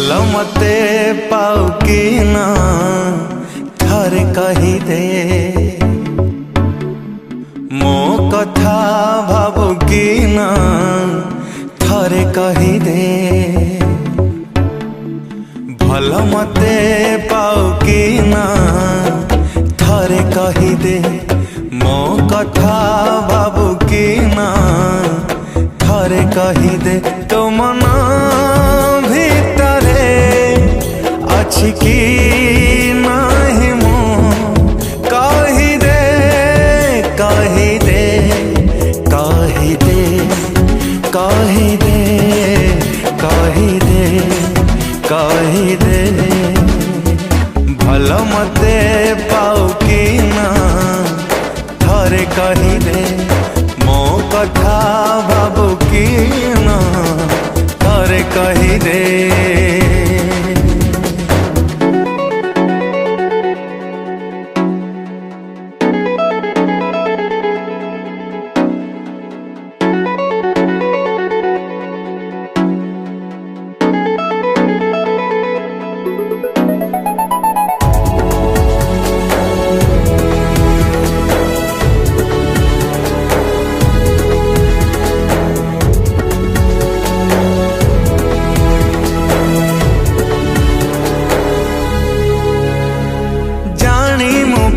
भल मते पाऊ कि ना थरे कही दे मो कथा भाबू कि ना थरे कही दे भल मते पाऊ कि ना थरे कही दे मो कथा भाबू कि ना थरे कही दे तो मन भितरे अछि कि नाही मो कही दे कही दे कही दे कही दे कही दे कही दे भल मते पाऊ कि ना थरे कही दे मो कथा भाबू कि ना थरे कही दे।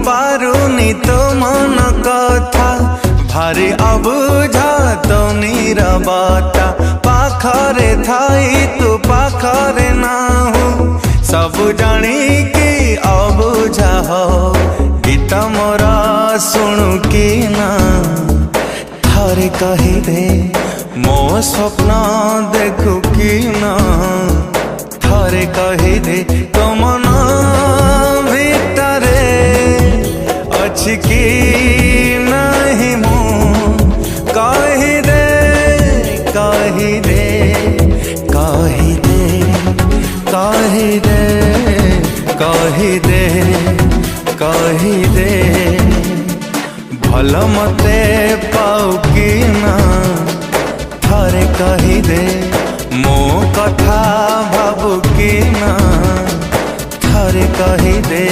पारुनी तो मन कथा भारी अबुझा तो नीरवता पाखरे थाई तू पाखरे ना हो सब जानी कि अबुझा हो गीत मोरा सुनु कि ना थरे कही दे मो स्वप्न देखू कि ना थरे कही दे तो मन भितरे अछि कि नाही मो कही दे कही दे कही दे कही दे कही दे कही दे भल मते पाऊ कि ना थरे कही दे मो कथा भाबू कि ना थरे कही दे।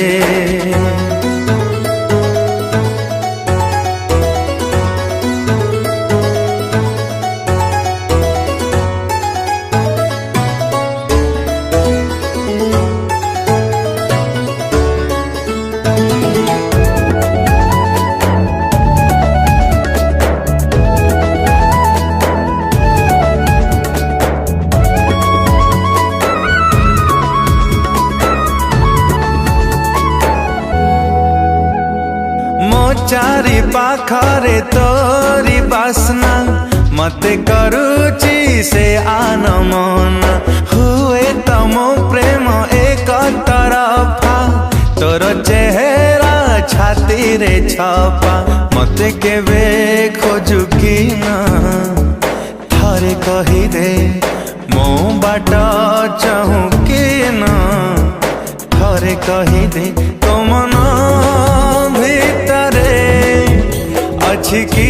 चारि पाखरे तोरी बासना मते करुची से आन मन हुए तमो प्रेम एक तरफा तोर चेहरा छाती रे छपा मते केवे खोजु कि ना थरे कही दे मो बाट चाहू कि ना थरे कही दे तो मन भितरे अछि कि